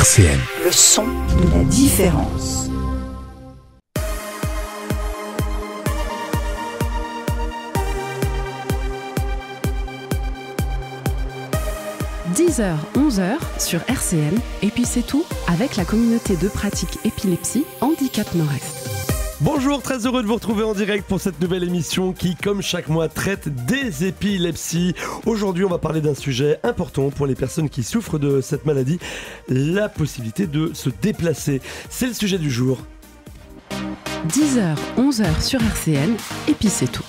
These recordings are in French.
RCN. Le son de la différence. 10h, 11h sur RCN, et puis c'est tout avec la communauté de pratique épilepsie Handicap Nord-Est. Bonjour, très heureux de vous retrouver en direct pour cette nouvelle émission qui, comme chaque mois, traite des épilepsies. Aujourd'hui, on va parler d'un sujet important pour les personnes qui souffrent de cette maladie, la possibilité de se déplacer. C'est le sujet du jour. 10h, 11h sur RCN, et puis c'est tout.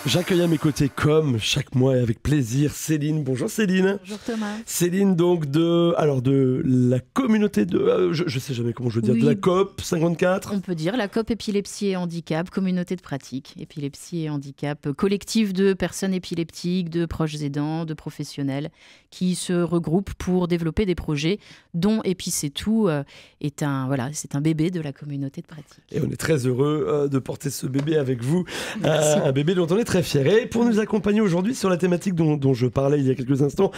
J'accueille à mes côtés, comme chaque mois et avec plaisir, Céline. Bonjour Céline. Bonjour Thomas. Céline, donc de la communauté de... je sais jamais comment je veux dire, oui. de la COP 54. On peut dire la COP épilepsie et handicap, communauté de pratique, épilepsie et handicap, collectif de personnes épileptiques, de proches aidants, de professionnels qui se regroupent pour développer des projets dont Epicetou c'est un bébé de la communauté de pratique. Et on est très heureux de porter ce bébé avec vous, Merci. un bébé dont on est très fiers. Et pour nous accompagner aujourd'hui sur la thématique dont je parlais il y a quelques instants,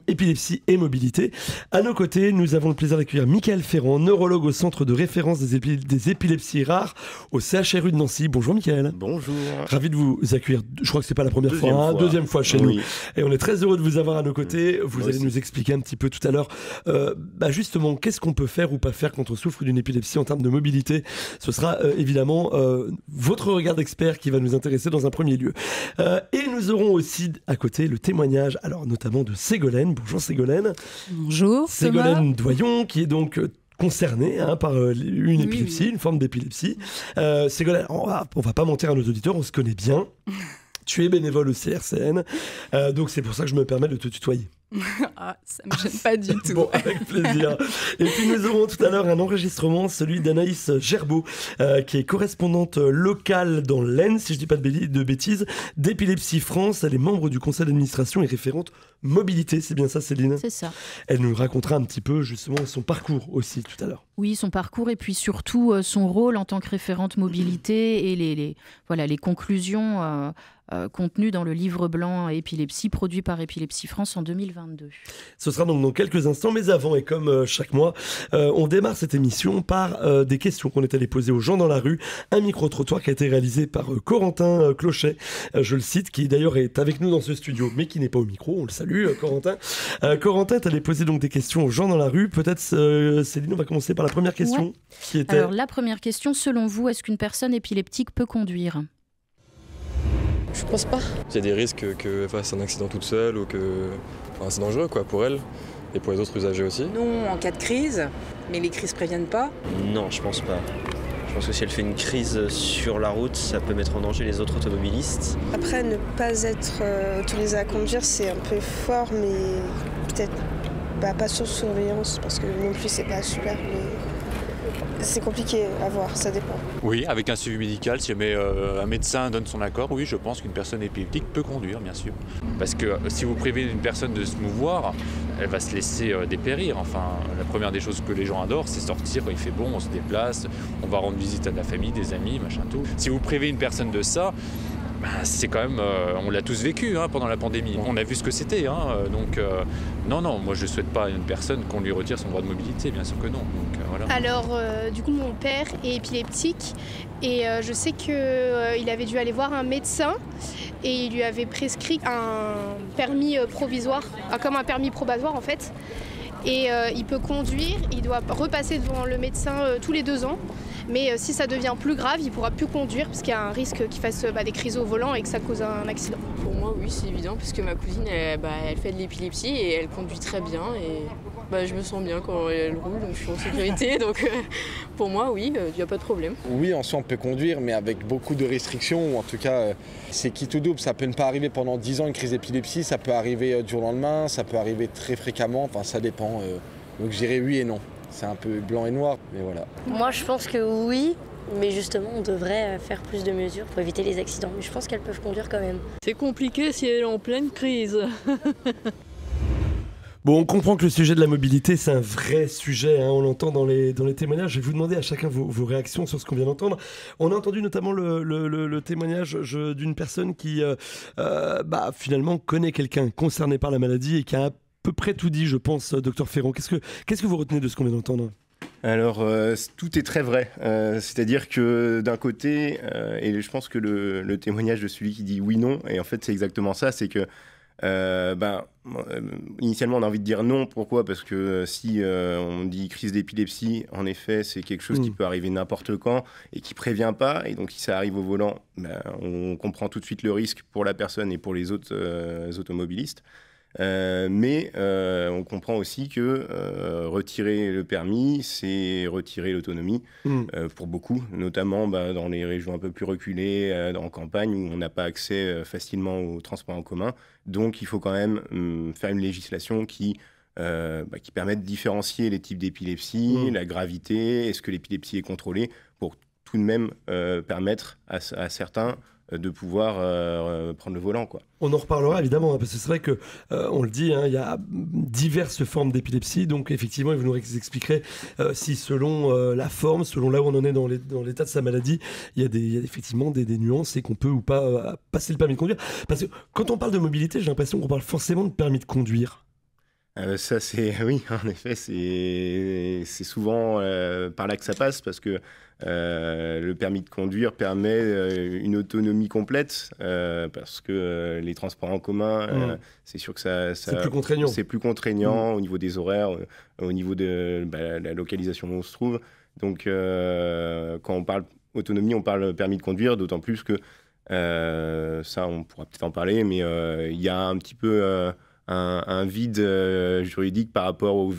épilepsie et mobilité, à nos côtés, nous avons le plaisir d'accueillir Mickaël Ferrand, neurologue au centre de référence des épilepsies rares au CHRU de Nancy. Bonjour Mickaël. Bonjour. Ravi de vous accueillir. Je crois que c'est pas la première fois, deuxième fois chez nous. Et on est très heureux de vous avoir à nos côtés. Vous allez nous expliquer un petit peu tout à l'heure, justement, qu'est-ce qu'on peut faire ou pas faire quand on souffre d'une épilepsie en termes de mobilité. Ce sera évidemment votre regard d'expert qui va nous intéresser dans un premier lieu. Et nous aurons aussi à côté le témoignage, alors notamment de Ségolène. Bonjour Ségolène. Bonjour Ségolène Doyon, qui est donc concernée par une épilepsie, une forme d'épilepsie. Ségolène, on va pas mentir à nos auditeurs, on se connaît bien. Tu es bénévole au CRCN, donc c'est pour ça que je me permets de te tutoyer. Ah, ça me gêne pas du tout. Bon, avec plaisir. Et puis nous aurons tout à l'heure un enregistrement, celui d'Anaïs Gerbeau, qui est correspondante locale dans l'Aisne, si je dis pas de bêtises, d'Épilepsie France. Elle est membre du conseil d'administration et référente mobilité, c'est bien ça Céline ? C'est ça. Elle nous racontera un petit peu justement son parcours aussi tout à l'heure. Oui, son parcours et puis surtout son rôle en tant que référente mobilité et les conclusions contenues dans le livre blanc épilepsie produit par Épilepsie France en 2022. Ce sera donc dans quelques instants, mais avant, et comme chaque mois, on démarre cette émission par des questions qu'on est allé poser aux gens dans la rue. Un micro-trottoir qui a été réalisé par Corentin Clochet, je le cite, qui d'ailleurs est avec nous dans ce studio, mais qui n'est pas au micro. On le salue, Corentin. Corentin, tu allais poser donc des questions aux gens dans la rue. Peut-être, Céline, on va commencer par la première question. Ouais. Qui était... Alors, la première question, selon vous, est-ce qu'une personne épileptique peut conduire ? Je pense pas. Il y a des risques qu'elle fasse un accident toute seule ou que c'est dangereux pour elle et pour les autres usagers aussi. Non, en cas de crise, mais les crises préviennent pas. Non, je pense pas. Je pense que si elle fait une crise sur la route, ça peut mettre en danger les autres automobilistes. Après, ne pas être autorisé à conduire, c'est un peu fort, mais peut-être pas sur surveillance, parce que non plus, c'est pas super, mais c'est compliqué à voir, ça dépend. Oui, avec un suivi médical, si jamais un médecin donne son accord, oui, je pense qu'une personne épileptique peut conduire, bien sûr. Parce que si vous privez une personne de se mouvoir, elle va se laisser dépérir. Enfin, la première des choses que les gens adorent, c'est sortir quand il fait bon, on se déplace, on va rendre visite à de la famille, des amis, machin tout. Si vous privez une personne de ça, c'est quand même, on l'a tous vécu pendant la pandémie. On a vu ce que c'était, donc non, moi je ne souhaite pas à une personne qu'on lui retire son droit de mobilité, bien sûr que non. Donc, voilà. Alors, du coup, mon père est épileptique et je sais qu'il avait dû aller voir un médecin et il lui avait prescrit un permis provisoire, comme un permis probatoire en fait. Et il peut conduire, il doit repasser devant le médecin tous les 2 ans. Mais si ça devient plus grave, il ne pourra plus conduire parce qu'il y a un risque qu'il fasse des crises au volant et que ça cause un accident. Pour moi, oui, c'est évident parce que ma cousine, elle fait de l'épilepsie et elle conduit très bien. Et je me sens bien quand elle roule, donc je suis en sécurité. Donc pour moi, oui, il n'y a pas de problème. Oui, en soi, on peut conduire, mais avec beaucoup de restrictions. Ou en tout cas, c'est qui tout double. Ça peut ne pas arriver pendant 10 ans, une crise d'épilepsie. Ça peut arriver du jour au lendemain, ça peut arriver très fréquemment. Enfin, ça dépend. Donc je dirais oui et non. C'est un peu blanc et noir, mais voilà. Moi, je pense que oui, mais justement, on devrait faire plus de mesures pour éviter les accidents. Mais je pense qu'elles peuvent conduire quand même. C'est compliqué si elle est en pleine crise. Bon, on comprend que le sujet de la mobilité, c'est un vrai sujet, on l'entend dans les témoignages. Je vais vous demander à chacun vos réactions sur ce qu'on vient d'entendre. On a entendu notamment le témoignage d'une personne qui finalement connaît quelqu'un concerné par la maladie et qui a peu près tout dit, je pense, docteur Ferrand. Qu'est-ce que vous retenez de ce qu'on vient d'entendre ? Alors, tout est très vrai. C'est-à-dire que d'un côté, et je pense que le témoignage de celui qui dit oui-non, et en fait c'est exactement ça, c'est que initialement on a envie de dire non. Pourquoi ? Parce que si on dit crise d'épilepsie, en effet c'est quelque chose qui peut arriver n'importe quand et qui prévient pas, et donc si ça arrive au volant, on comprend tout de suite le risque pour la personne et pour les autres automobilistes. Mais on comprend aussi que retirer le permis, c'est retirer l'autonomie pour beaucoup, notamment dans les régions un peu plus reculées, en campagne, où on n'a pas accès facilement aux transports en commun. Donc il faut quand même faire une législation qui permette de différencier les types d'épilepsie, la gravité, est-ce que l'épilepsie est contrôlée, pour tout de même permettre à certains de pouvoir prendre le volant, quoi. On en reparlera évidemment, parce que c'est vrai que, on le dit, il y a diverses formes d'épilepsie, donc effectivement, vous nous expliquerez si selon la forme, selon là où on en est dans l'état de sa maladie, il y a effectivement des nuances et qu'on peut ou pas passer le permis de conduire. Parce que quand on parle de mobilité, j'ai l'impression qu'on parle forcément de permis de conduire. Ça, oui, en effet, c'est souvent par là que ça passe, parce que le permis de conduire permet une autonomie complète, parce que les transports en commun, c'est sûr que c'est plus contraignant. C'est plus contraignant au niveau des horaires, au niveau de la localisation où on se trouve. Donc, quand on parle autonomie, on parle permis de conduire, d'autant plus que, ça, on pourra peut-être en parler, mais il y a un petit peu un vide juridique par rapport au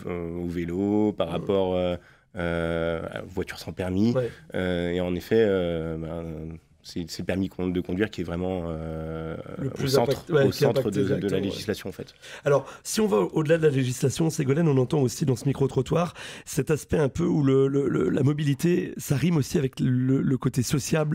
vélo, par rapport à voiture sans permis. Et en effet, c'est le permis de conduire qui est vraiment au centre de la législation, en fait. Alors, si on va au-delà de la législation, Ségolène, on entend aussi dans ce micro-trottoir cet aspect un peu où la mobilité, ça rime aussi avec le côté social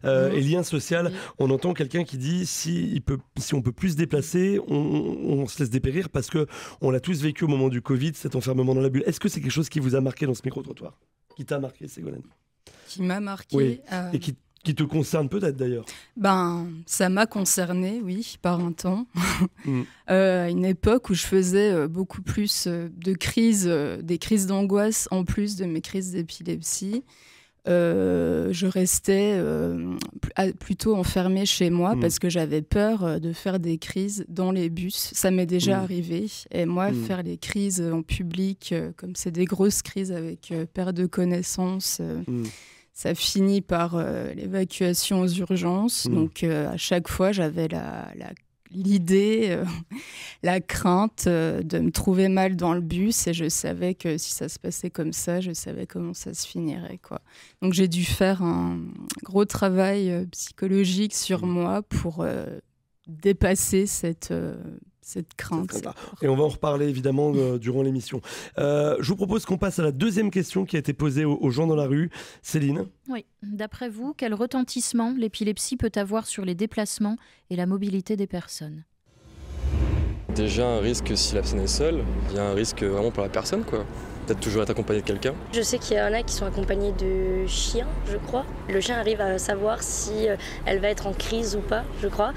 et lien social. On entend quelqu'un qui dit si on peut plus se déplacer, on se laisse dépérir, parce qu'on l'a tous vécu au moment du Covid, cet enfermement dans la bulle. Est-ce que c'est quelque chose qui vous a marqué dans ce micro-trottoir ? Qui t'a marqué, Ségolène ? Qui m'a marqué. Oui. Et qui te concerne peut-être d'ailleurs. Ça m'a concernée, oui, par un temps. À une époque où je faisais beaucoup plus des crises d'angoisse en plus de mes crises d'épilepsie. Je restais plutôt enfermée chez moi parce que j'avais peur de faire des crises dans les bus. Ça m'est déjà arrivé. Et moi, faire les crises en public, comme c'est des grosses crises avec perte de connaissance, ça finit par l'évacuation aux urgences. Donc, à chaque fois, j'avais l'idée, la crainte de me trouver mal dans le bus, et je savais que si ça se passait comme ça, je savais comment ça se finirait, quoi. Donc, j'ai dû faire un gros travail psychologique sur moi pour dépasser cette crainte. Et on va en reparler évidemment durant l'émission. Je vous propose qu'on passe à la deuxième question qui a été posée aux gens dans la rue. Céline ? Oui. D'après vous, quel retentissement l'épilepsie peut avoir sur les déplacements et la mobilité des personnes ? Déjà un risque si la personne est seule, il y a un risque vraiment pour la personne, quoi. Peut-être toujours être accompagné de quelqu'un. Je sais qu'il y en a qui sont accompagnés de chiens, je crois. Le chien arrive à savoir si elle va être en crise ou pas, je crois.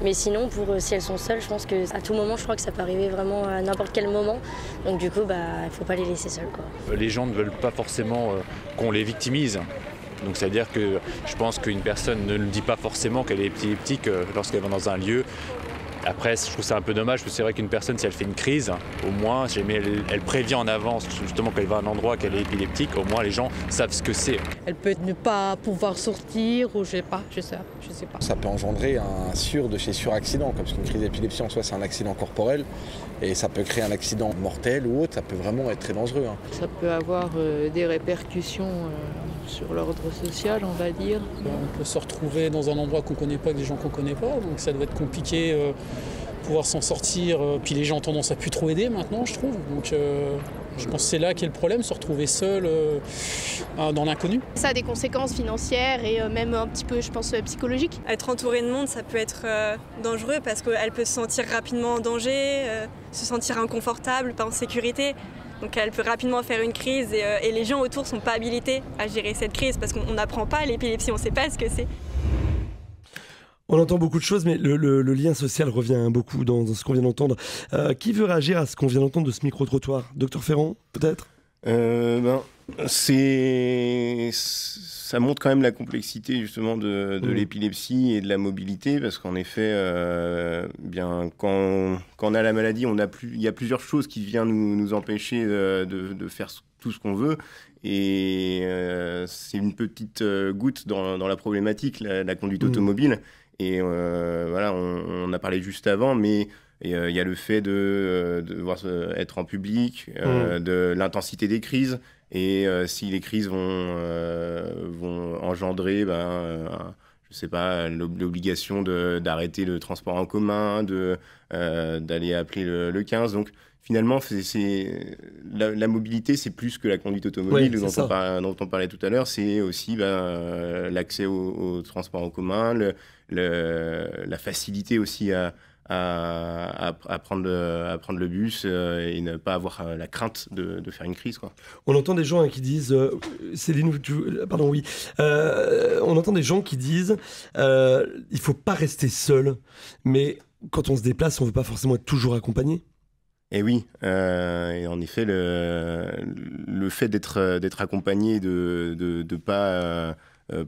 Mais sinon, si elles sont seules, je pense qu'à tout moment, je crois que ça peut arriver vraiment à n'importe quel moment. Donc du coup, il ne faut pas les laisser seules, quoi. Les gens ne veulent pas forcément qu'on les victimise. Donc ça veut dire que je pense qu'une personne ne le dit pas forcément qu'elle est épileptique lorsqu'elle va dans un lieu. Après, je trouve ça un peu dommage, parce que c'est vrai qu'une personne, si elle fait une crise, au moins, elle prévient en avance, justement, qu'elle va à un endroit, qu'elle est épileptique, au moins les gens savent ce que c'est. Elle peut ne pas pouvoir sortir, ou je sais pas. Ça peut engendrer un de chez suraccident, parce qu'une crise d'épilepsie en soi, c'est un accident corporel, et ça peut créer un accident mortel ou autre, ça peut vraiment être très dangereux. Ça peut avoir des répercussions sur l'ordre social, on va dire. On peut se retrouver dans un endroit qu'on ne connaît pas, avec des gens qu'on ne connaît pas, donc ça doit être compliqué pouvoir s'en sortir. Puis les gens ont tendance à plus trop aider maintenant, je trouve. Donc je pense que c'est là qu'est le problème, se retrouver seul dans l'inconnu. Ça a des conséquences financières et même un petit peu, je pense, psychologiques. Être entourée de monde, ça peut être dangereux parce qu'elle peut se sentir rapidement en danger, se sentir inconfortable, pas en sécurité. Donc elle peut rapidement faire une crise et les gens autour ne sont pas habilités à gérer cette crise parce qu'on n'apprend pas l'épilepsie, on ne sait pas ce que c'est. On entend beaucoup de choses, mais le lien social revient beaucoup dans ce qu'on vient d'entendre. Qui veut réagir à ce qu'on vient d'entendre de ce micro-trottoir ? Docteur Ferrand, peut-être ? Ça montre quand même la complexité justement de l'épilepsie et de la mobilité, parce qu'en effet, quand on a la maladie, il y a plusieurs choses qui viennent nous empêcher de faire tout ce qu'on veut. Et c'est une petite goutte dans la problématique, la conduite automobile. Et voilà, on a parlé juste avant, mais il y a le fait de devoir être en public, de l'intensité des crises. Et si les crises vont engendrer, je sais pas, l'obligation d'arrêter le transport en commun, d'aller appeler le 15. Donc finalement, la mobilité, c'est plus que la conduite automobile dont on parlait tout à l'heure. C'est aussi l'accès au transport en commun, la facilité aussi à prendre le bus et ne pas avoir la crainte de faire une crise, quoi. On entend des gens qui disent Céline, pardon, oui. On entend des gens qui disent il faut pas rester seul, mais quand on se déplace, on veut pas forcément être toujours accompagné. Et oui, et en effet, le fait d'être accompagné, de pas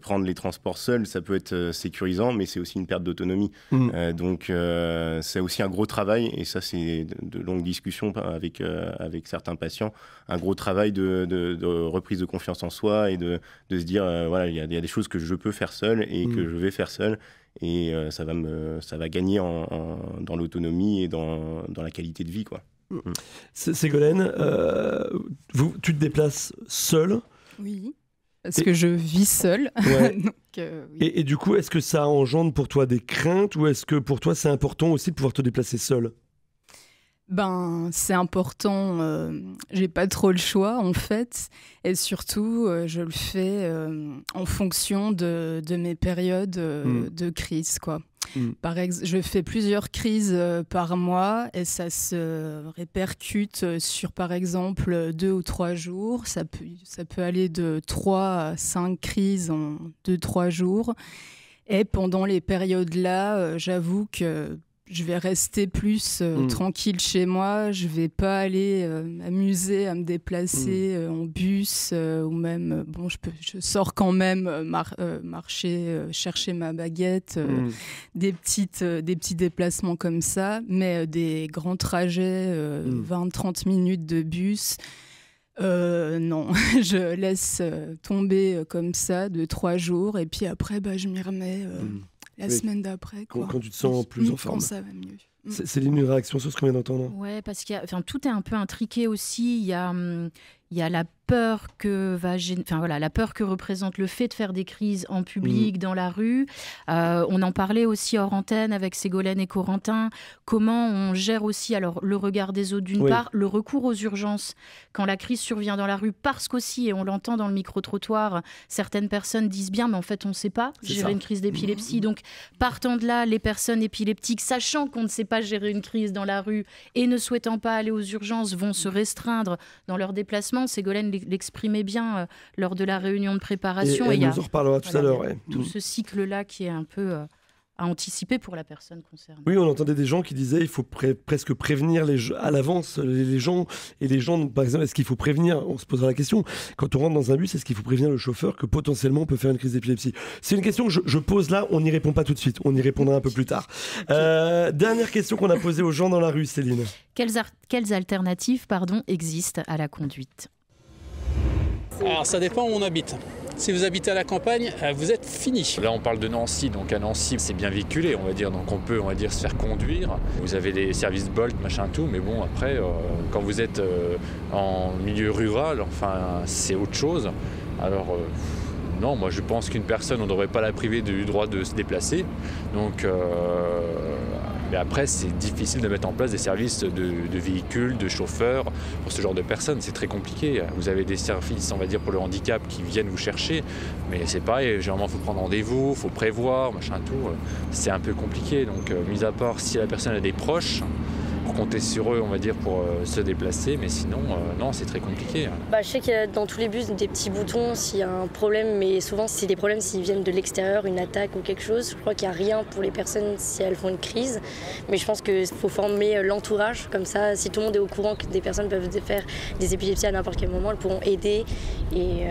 prendre les transports seuls, ça peut être sécurisant, mais c'est aussi une perte d'autonomie. Donc c'est aussi un gros travail, et ça c'est de longues discussions avec certains patients, un gros travail de reprise de confiance en soi et de se dire voilà, il y a des choses que je peux faire seul et que je vais faire seul, et ça va gagner dans l'autonomie et dans la qualité de vie, quoi. Ségolène, tu te déplaces seule ? Oui. Parce que je vis seule. Ouais. Donc, oui. Et du coup, est-ce que ça engendre pour toi des craintes, ou est-ce que pour toi c'est important aussi de pouvoir te déplacer seule ? C'est important. J'ai pas trop le choix en fait, et surtout je le fais en fonction de mes périodes de crise, quoi. Par exemple, je fais plusieurs crises par mois, et ça se répercute sur, par exemple, 2 ou 3 jours. Ça peut aller de 3 à 5 crises en 2-3 jours. Et pendant les périodes-là, j'avoue que je vais rester plus tranquille chez moi. Je vais pas aller m'amuser à me déplacer en bus, ou même, je sors quand même marcher, chercher ma baguette, des petits déplacements comme ça, mais des grands trajets, 20-30 minutes de bus. Non, je laisse tomber comme ça 2-3 jours, et puis après, je m'y remets. La semaine d'après, quoi. Quand tu te sens plus en forme. Quand ça va mieux. Céline, une réaction sur ce qu'on vient d'entendre ? Ouais, parce qu'il tout est un peu intriqué aussi. Il y a la peur la peur que représente le fait de faire des crises en public, dans la rue. On en parlait aussi hors antenne avec Ségolène et Corentin. Comment on gère aussi le regard des autres d'une part, le recours aux urgences quand la crise survient dans la rue, parce qu'aussi, et on l'entend dans le micro-trottoir, certaines personnes disent bien, mais en fait on ne sait pas gérer une crise d'épilepsie. Donc partant de là, les personnes épileptiques, sachant qu'on ne sait pas gérer une crise dans la rue et ne souhaitant pas aller aux urgences, vont se restreindre dans leurs déplacements. Ségolène l'exprimait bien lors de la réunion de préparation. Et nous en reparlera tout à l'heure. Tout ce cycle-là qui est un peu à anticiper pour la personne concernée. Oui, on entendait des gens qui disaient qu'il faut presque prévenir à l'avance les gens. Et les gens, par exemple, est-ce qu'il faut prévenir, on se posera la question, quand on rentre dans un bus, est-ce qu'il faut prévenir le chauffeur que potentiellement on peut faire une crise d'épilepsie ? C'est une question que je pose là, on n'y répond pas tout de suite, on y répondra un peu plus tard. Dernière question qu'on a posée aux gens dans la rue, Céline. Quelles alternatives existent à la conduite ? Alors ça dépend où on habite. Si vous habitez à la campagne, vous êtes fini. Là on parle de Nancy, donc à Nancy c'est bien véhiculé, on va dire, donc on peut se faire conduire. Vous avez les services Bolt, machin tout, mais bon après quand vous êtes en milieu rural, c'est autre chose. Alors non, moi je pense qu'une personne, on ne devrait pas la priver du droit de se déplacer. Donc mais après, c'est difficile de mettre en place des services de véhicules, de chauffeurs pour ce genre de personnes. C'est très compliqué. Vous avez des services, on va dire, pour le handicap qui viennent vous chercher. Mais c'est pareil, généralement, il faut prendre rendez-vous, il faut prévoir, machin tout. C'est un peu compliqué. Donc, mis à part si la personne a des proches, compter sur eux, on va dire, pour se déplacer, mais sinon, non, c'est très compliqué. Je sais qu'il y a dans tous les bus des petits boutons s'il y a un problème, mais souvent c'est des problèmes s'ils viennent de l'extérieur, une attaque ou quelque chose. Je crois qu'il n'y a rien pour les personnes si elles font une crise, mais je pense qu'il faut former l'entourage, comme ça, si tout le monde est au courant que des personnes peuvent faire des épilepsies à n'importe quel moment, elles pourront aider et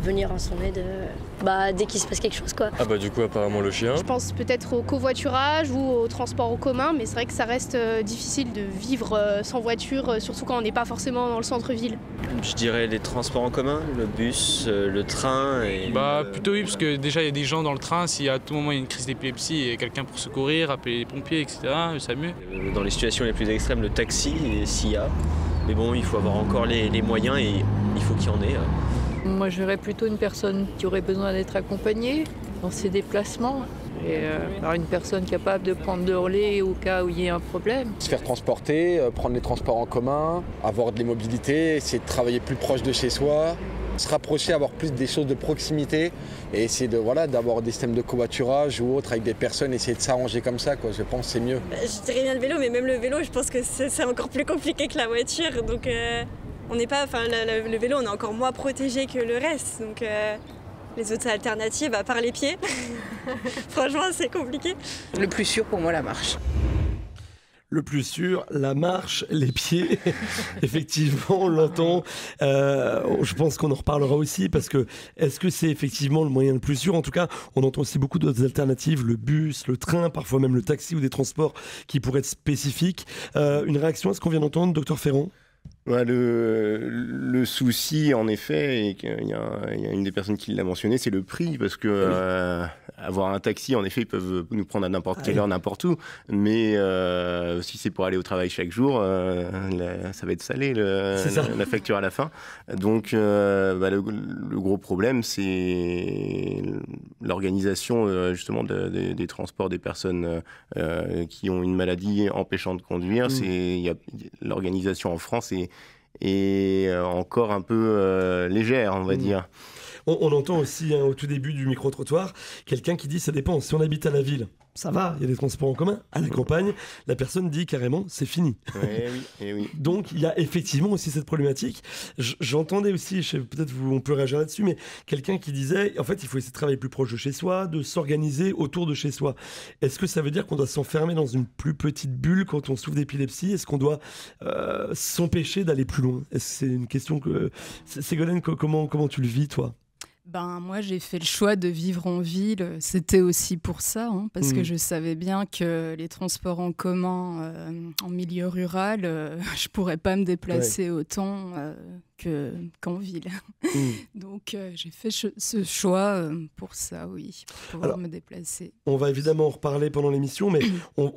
venir en son aide dès qu'il se passe quelque chose, quoi. Du coup, apparemment le chien. Je pense peut-être au covoiturage ou au transport en commun, mais c'est vrai que ça reste difficile de vivre sans voiture, surtout quand on n'est pas forcément dans le centre-ville. Je dirais les transports en commun, le bus, le train. Plutôt oui, parce que déjà il y a des gens dans le train, si à tout moment il y a une crise d'épilepsie, il y a quelqu'un pour secourir, appeler les pompiers, etc., le SAMU. Dans les situations les plus extrêmes, le taxi, s'il y a. Mais bon, il faut avoir encore les moyens et il faut qu'il y en ait. Moi je verrais plutôt une personne qui aurait besoin d'être accompagnée dans ses déplacements. Et par une personne capable de prendre le relais au cas où il y ait un problème. Se faire transporter, prendre les transports en commun, avoir de l'immobilité, essayer de travailler plus proche de chez soi, se rapprocher, avoir plus des choses de proximité et essayer d'avoir des systèmes de covoiturage ou autre avec des personnes, essayer de s'arranger comme ça, quoi. Je pense que c'est mieux. Je dirais bien le vélo, mais même le vélo, je pense que c'est encore plus compliqué que la voiture. Donc on n'est pas, le vélo, on est encore moins protégé que le reste. Donc les autres alternatives, à part les pieds, franchement, c'est compliqué. Le plus sûr pour moi, la marche. Le plus sûr, la marche, les pieds. Effectivement, on l'entend. Je pense qu'on en reparlera aussi parce que est-ce que c'est effectivement le moyen le plus sûr? En tout cas, on entend aussi beaucoup d'autres alternatives, le bus, le train, parfois même le taxi ou des transports qui pourraient être spécifiques. Une réaction à ce qu'on vient d'entendre, docteur Ferrand? Le souci, en effet, et qu'il y a une des personnes qui l'a mentionné, c'est le prix, parce que avoir un taxi, en effet, ils peuvent nous prendre à n'importe quelle heure, n'importe où, mais si c'est pour aller au travail chaque jour, ça va être salé, la facture à la fin. Donc, le gros problème, c'est l'organisation, justement, des transports des personnes qui ont une maladie empêchant de conduire. L'organisation en France est encore un peu légère, on va dire. On entend aussi au tout début du micro-trottoir quelqu'un qui dit ça dépend, si on habite à la ville, ça va, il y a des transports en commun. À la campagne, la personne dit carrément c'est fini. Oui. Donc il y a effectivement aussi cette problématique. J'entendais aussi, peut-être on peut réagir là-dessus, mais quelqu'un qui disait en fait il faut essayer de travailler plus proche de chez soi, de s'organiser autour de chez soi. Est-ce que ça veut dire qu'on doit s'enfermer dans une plus petite bulle quand on souffre d'épilepsie? Est-ce qu'on doit s'empêcher d'aller plus loin? C'est une question que... Ségolène, comment tu le vis toi? Moi, j'ai fait le choix de vivre en ville. C'était aussi pour ça, parce que je savais bien que les transports en commun en milieu rural, je pourrais pas me déplacer autant qu'en ville. Donc, j'ai fait ce choix pour ça, oui, pour pouvoir me déplacer. On va évidemment en reparler pendant l'émission, mais on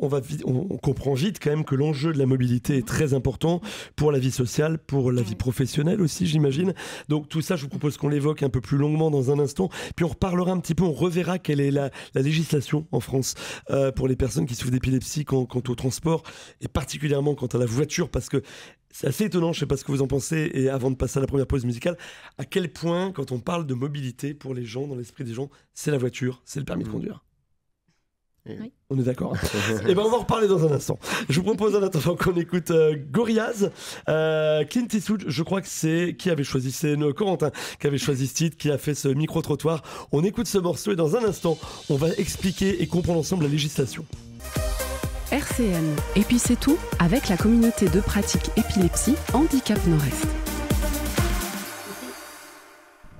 comprend vite quand même que l'enjeu de la mobilité est très important pour la vie sociale, pour la vie professionnelle aussi, j'imagine. Donc, tout ça, je vous propose qu'on l'évoque un peu plus longuement dans un instant, puis on reparlera un petit peu, on reverra quelle est la législation en France pour les personnes qui souffrent d'épilepsie quant au transport, et particulièrement quant à la voiture, parce que c'est assez étonnant, je ne sais pas ce que vous en pensez, et avant de passer à la première pause musicale, à quel point, quand on parle de mobilité pour les gens, dans l'esprit des gens, c'est la voiture, c'est le permis de conduire. Oui. On est d'accord. Et on va en reparler dans un instant. Je vous propose en attendant qu'on écoute Gorillaz, Clint Eastwood. Je crois que c'est qui avait choisi, c'est Corentin qui avait choisi ce titre, qui a fait ce micro-trottoir. On écoute ce morceau et dans un instant, on va expliquer et comprendre ensemble la législation. RCN. Et puis c'est tout avec la communauté de pratique épilepsie Handicap Nord-Est.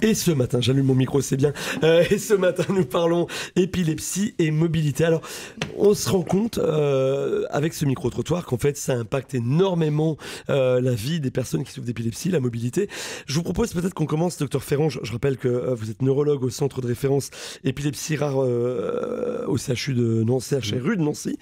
Et ce matin, j'allume mon micro, c'est bien. Et ce matin, nous parlons épilepsie et mobilité. Alors, on se rend compte avec ce micro-trottoir qu'en fait, ça impacte énormément la vie des personnes qui souffrent d'épilepsie, la mobilité. Je vous propose peut-être qu'on commence, docteur Ferrand. Je rappelle que vous êtes neurologue au centre de référence épilepsie rare au CHU de Nancy, CHRU de Nancy.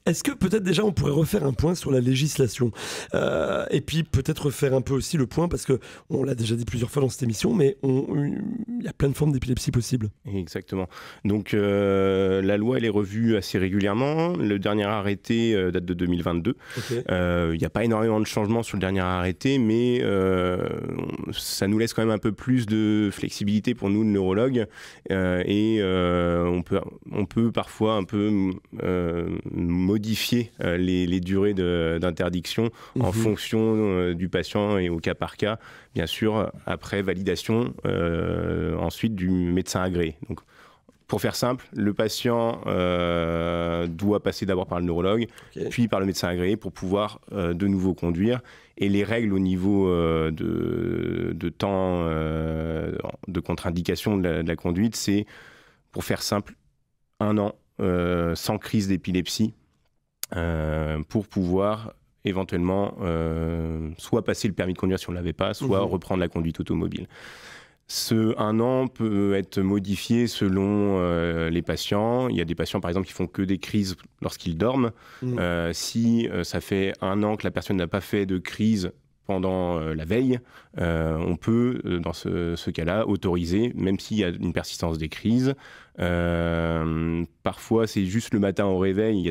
Est-ce que peut-être déjà on pourrait refaire un point sur la législation et puis peut-être refaire un peu aussi le point, parce qu'on l'a déjà dit plusieurs fois dans cette émission, mais il y a plein de formes d'épilepsie possibles. Exactement. Donc la loi elle est revue assez régulièrement. Le dernier arrêté date de 2022. Il n'y a pas énormément de changements sur le dernier arrêté, mais ça nous laisse quand même un peu plus de flexibilité pour nous, le neurologue, et on peut parfois un peu modifier les durées d'interdiction en fonction du patient et au cas par cas, bien sûr, après validation ensuite du médecin agréé. Donc, pour faire simple, le patient doit passer d'abord par le neurologue, puis par le médecin agréé pour pouvoir de nouveau conduire. Et les règles au niveau de temps de contre-indication de la conduite, c'est, pour faire simple, 1 an sans crise d'épilepsie pour pouvoir éventuellement soit passer le permis de conduire si on ne l'avait pas, soit reprendre la conduite automobile. Ce 1 an peut être modifié selon les patients. Il y a des patients, par exemple, qui font que des crises lorsqu'ils dorment. Si ça fait 1 an que la personne n'a pas fait de crise pendant la veille, on peut, dans ce cas-là, autoriser, même s'il y a une persistance des crises. Parfois, c'est juste le matin au réveil. Il y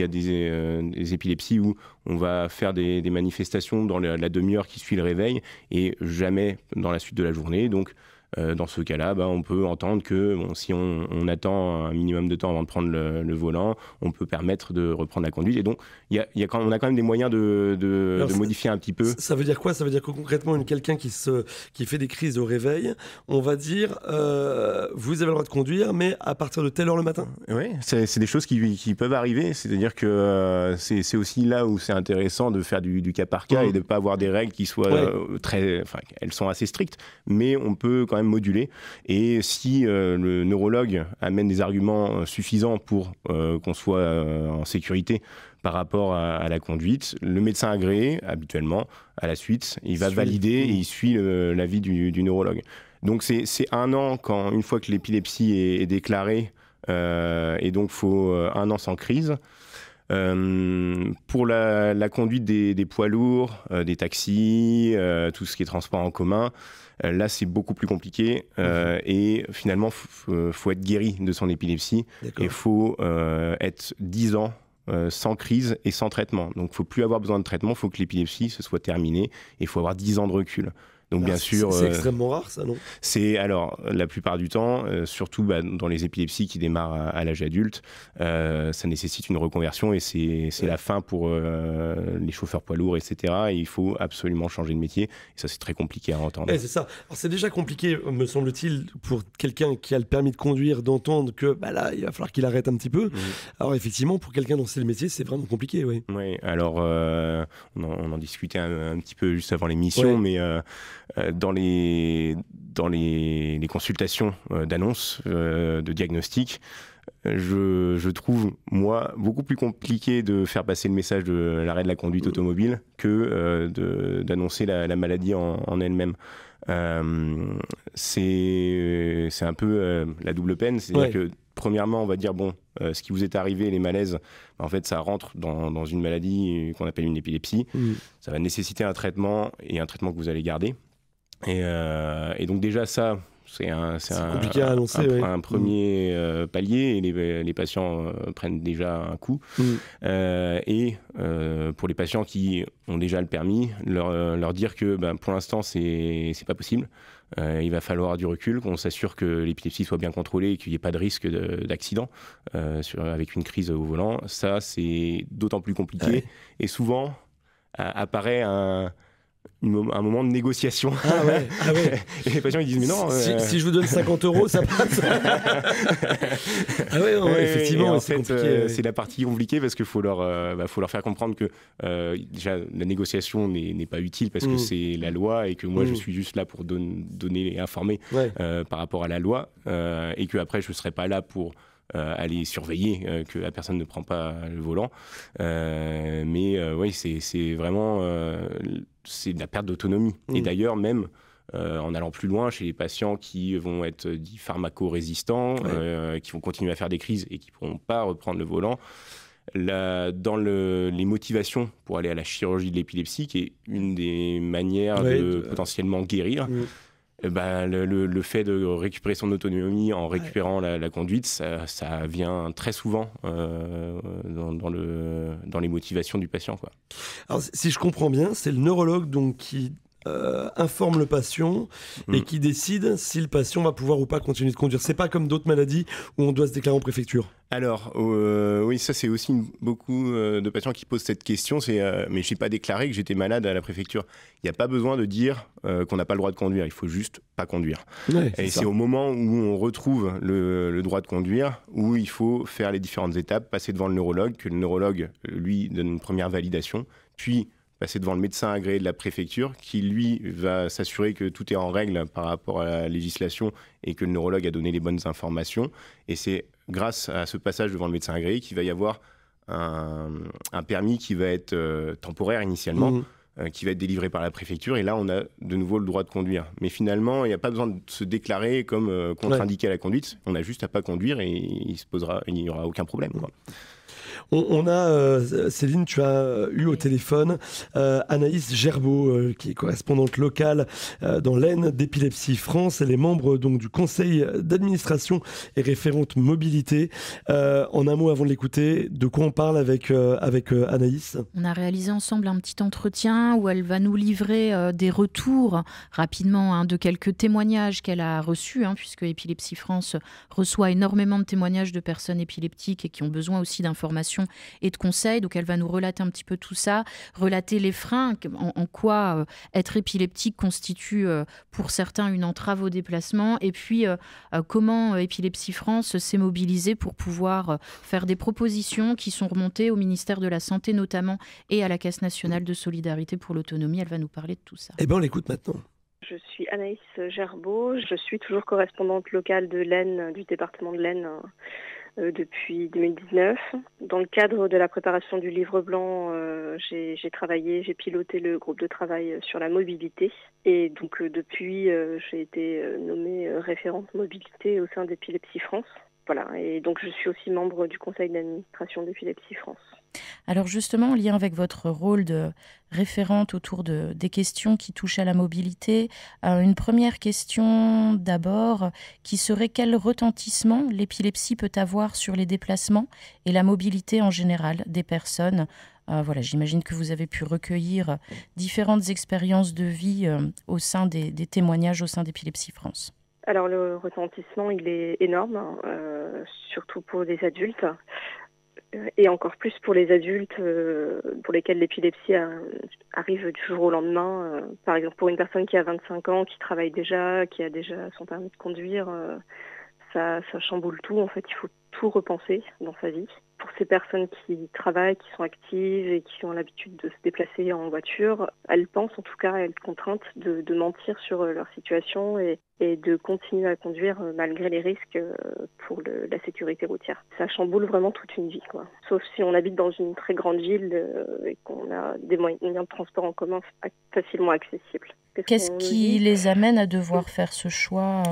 a des épilepsies où on va faire des manifestations dans la demi-heure qui suit le réveil et jamais dans la suite de la journée. Donc, dans ce cas-là, on peut entendre que si on attend un minimum de temps avant de prendre le volant, on peut permettre de reprendre la conduite. Et donc, on a quand même des moyens de modifier un petit peu. Ça veut dire quoi ? Ça veut dire que concrètement, quelqu'un qui fait des crises au réveil, on va dire, vous avez le droit de conduire, mais à partir de telle heure le matin ? Oui, c'est des choses qui peuvent arriver. C'est-à-dire que c'est aussi là où c'est intéressant de faire du cas par cas et de ne pas avoir des règles qui soient elles sont assez strictes, mais on peut quand même moduler. Et si le neurologue amène des arguments suffisants pour qu'on soit en sécurité par rapport à la conduite, le médecin agréé, habituellement, à la suite, il va valider et il suit l'avis du neurologue. Donc c'est 1 an une fois que l'épilepsie est déclarée, et donc il faut 1 an sans crise. Pour la conduite des poids lourds, des taxis, tout ce qui est transport en commun, là c'est beaucoup plus compliqué et finalement faut être guéri de son épilepsie et il faut être 10 ans sans crise et sans traitement. Donc il ne faut plus avoir besoin de traitement, il faut que l'épilepsie se soit terminée et il faut avoir 10 ans de recul. Donc bien sûr, c'est extrêmement rare, ça, non ? C'est alors la plupart du temps, surtout dans les épilepsies qui démarrent à l'âge adulte, ça nécessite une reconversion et c'est la fin pour les chauffeurs poids lourds, etc. Et il faut absolument changer de métier. Et ça, c'est très compliqué à entendre. C'est ça. Alors, c'est déjà compliqué, me semble-t-il, pour quelqu'un qui a le permis de conduire, d'entendre que là, il va falloir qu'il arrête un petit peu. Alors effectivement, pour quelqu'un dont c'est le métier, c'est vraiment compliqué, oui. Oui. Alors on en discutait un petit peu juste avant l'émission, mais dans les consultations d'annonces, de diagnostic, je trouve, moi, beaucoup plus compliqué de faire passer le message de l'arrêt de la conduite automobile que d'annoncer la maladie en elle-même. C'est un peu la double peine, c'est-à-dire que premièrement, on va dire, ce qui vous est arrivé, les malaises, en fait, ça rentre dans une maladie qu'on appelle une épilepsie. Ça va nécessiter un traitement et un traitement que vous allez garder. Et donc déjà ça, c'est compliqué à annoncer, un premier palier et les patients prennent déjà un coup. Et pour les patients qui ont déjà le permis, leur dire que pour l'instant c'est pas possible. Il va falloir du recul, qu'on s'assure que l'épilepsie soit bien contrôlée et qu'il n'y ait pas de risque d'accident avec une crise au volant. Ça, c'est d'autant plus compliqué. Et souvent apparaît un moment de négociation. Et les patients ils disent mais non. Si je vous donne 50 €, ça passe. Effectivement, c'est compliqué. C'est la partie compliquée parce qu'il faut leur faire comprendre que déjà la négociation n'est pas utile parce que c'est la loi et que moi je suis juste là pour donner et informer par rapport à la loi et que après je ne serai pas là pour aller surveiller que la personne ne prend pas le volant. C'est vraiment c'est de la perte d'autonomie. Et d'ailleurs, même en allant plus loin, chez les patients qui vont être dits pharmaco-résistants, qui vont continuer à faire des crises et qui ne pourront pas reprendre le volant, dans les motivations pour aller à la chirurgie de l'épilepsie, qui est une des manières de potentiellement guérir, le fait de récupérer son autonomie en récupérant la conduite, ça vient très souvent dans les motivations du patient, quoi. Alors, si je comprends bien, c'est le neurologue donc, qui informe le patient et qui décide si le patient va pouvoir ou pas continuer de conduire. C'est pas comme d'autres maladies où on doit se déclarer en préfecture. Alors, oui, ça c'est aussi beaucoup de patients qui posent cette question, mais je n'ai pas déclaré que j'étais malade à la préfecture. Il n'y a pas besoin de dire qu'on n'a pas le droit de conduire, il faut juste pas conduire. Ouais, et c'est au moment où on retrouve le droit de conduire, où il faut faire les différentes étapes, passer devant le neurologue, que le neurologue, lui, donne une première validation, puis passer devant le médecin agréé de la préfecture qui, lui, va s'assurer que tout est en règle par rapport à la législation et que le neurologue a donné les bonnes informations. Et c'est grâce à ce passage devant le médecin agréé qu'il va y avoir un permis qui va être temporaire initialement, qui va être délivré par la préfecture. Et là, on a de nouveau le droit de conduire. Mais finalement, il n'y a pas besoin de se déclarer comme contre-indiqué à la conduite. On a juste à pas conduire et il n'y aura aucun problème, quoi. On a, Céline, tu as eu au téléphone Anaïs Gerbeau, qui est correspondante locale dans l'Aisne d'Épilepsie France. Elle est membre donc, du conseil d'administration et référente mobilité. En un mot, avant de l'écouter, de quoi on parle avec Anaïs ? On a réalisé ensemble un petit entretien où elle va nous livrer des retours rapidement de quelques témoignages qu'elle a reçus, puisque Épilepsie France reçoit énormément de témoignages de personnes épileptiques et qui ont besoin aussi d'informations et de conseils. Donc elle va nous relater un petit peu tout ça, relater les freins, en quoi être épileptique constitue pour certains une entrave au déplacement, et puis comment Épilepsie France s'est mobilisée pour pouvoir faire des propositions qui sont remontées au ministère de la Santé notamment et à la Caisse nationale de solidarité pour l'autonomie. Elle va nous parler de tout ça. Eh bien, on l'écoute maintenant. Je suis Anaïs Gerbeau, je suis toujours correspondante locale de l'Aisne, du département de l'Aisne, depuis 2019. Dans le cadre de la préparation du livre blanc, j'ai piloté le groupe de travail sur la mobilité. Et donc depuis, j'ai été nommée référente mobilité au sein d'Épilepsie France. Voilà, et donc je suis aussi membre du conseil d'administration d'Épilepsie France. Alors justement, en lien avec votre rôle de référente autour des questions qui touchent à la mobilité, une première question d'abord, qui serait quel retentissement l'épilepsie peut avoir sur les déplacements et la mobilité en général des personnes ? Voilà, j'imagine que vous avez pu recueillir différentes expériences de vie au sein des témoignages au sein d'Épilepsie France. Alors le retentissement, il est énorme, surtout pour les adultes. Et encore plus pour les adultes pour lesquels l'épilepsie arrive du jour au lendemain. Par exemple, pour une personne qui a 25 ans, qui travaille déjà, qui a déjà son permis de conduire, ça chamboule tout. En fait, il faut tout repenser dans sa vie. Pour ces personnes qui travaillent, qui sont actives et qui ont l'habitude de se déplacer en voiture, elles pensent, en tout cas, elles sont contraintes de mentir sur leur situation et de continuer à conduire malgré les risques pour la sécurité routière. Ça chamboule vraiment toute une vie, quoi. Sauf si on habite dans une très grande ville et qu'on a des moyens de transport en commun facilement accessibles. Qu'est-ce qui les amène à devoir faire ce choix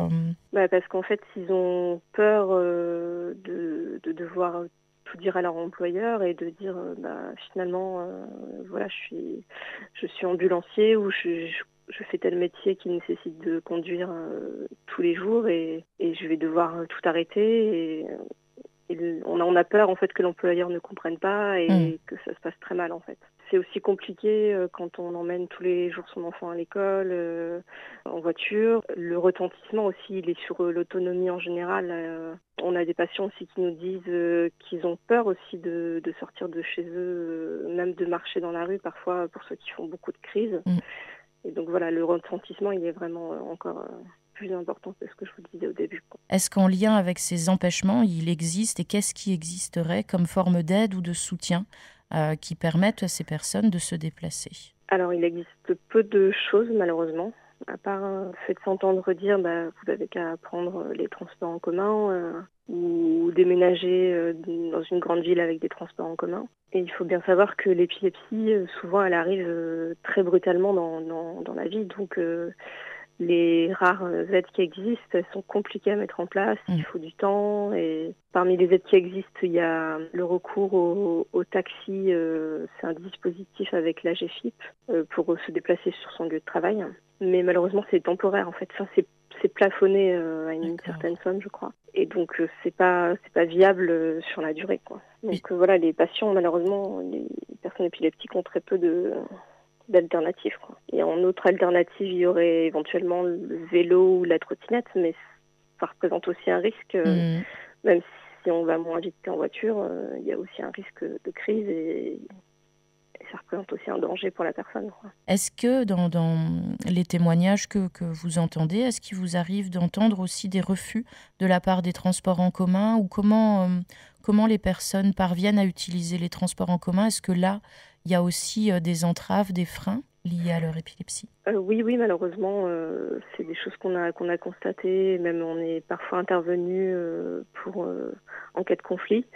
Parce qu'en fait, ils ont peur de devoir tout dire à leur employeur et de dire finalement voilà, je suis ambulancier ou je fais tel métier qui nécessite de conduire tous les jours et je vais devoir tout arrêter et on a peur en fait que l'employeur ne comprenne pas et que ça se passe très mal en fait. C'est aussi compliqué quand on emmène tous les jours son enfant à l'école, en voiture. Le retentissement aussi, il est sur l'autonomie en général. On a des patients aussi qui nous disent qu'ils ont peur aussi de sortir de chez eux, même de marcher dans la rue parfois pour ceux qui font beaucoup de crises. Et donc voilà, le retentissement, il est vraiment encore plus important que ce que je vous disais au début. Est-ce qu'en lien avec ces empêchements, il existe et qu'est-ce qui existerait comme forme d'aide ou de soutien qui permettent à ces personnes de se déplacer ? Alors, il existe peu de choses, malheureusement, à part le fait de s'entendre dire vous n'avez qu'à prendre les transports en commun ou déménager dans une grande ville avec des transports en commun. Et il faut bien savoir que l'épilepsie, souvent, elle arrive très brutalement dans la vie. Donc, les rares aides qui existent, elles sont compliquées à mettre en place, il faut du temps. Et parmi les aides qui existent, il y a le recours au taxi, c'est un dispositif avec la GFIP pour se déplacer sur son lieu de travail. Mais malheureusement, c'est temporaire en fait. Ça, c'est plafonné à une certaine somme, je crois. Et donc, c'est pas viable sur la durée, quoi. Donc voilà, les patients, malheureusement, les personnes épileptiques ont très peu de d'alternatives, quoi. Et en autre alternative, il y aurait éventuellement le vélo ou la trottinette, mais ça représente aussi un risque, même si on va moins vite qu'en voiture, il y a aussi un risque de crise et ça représente aussi un danger pour la personne, quoi. Est-ce que dans les témoignages que vous entendez, est-ce qu'il vous arrive d'entendre aussi des refus de la part des transports en commun ou comment les personnes parviennent à utiliser les transports en commun? Est-ce que là, il y a aussi des entraves, des freins liés à leur épilepsie? Oui, malheureusement, c'est des choses qu'on a constatées. Même on est parfois intervenu en cas de conflit.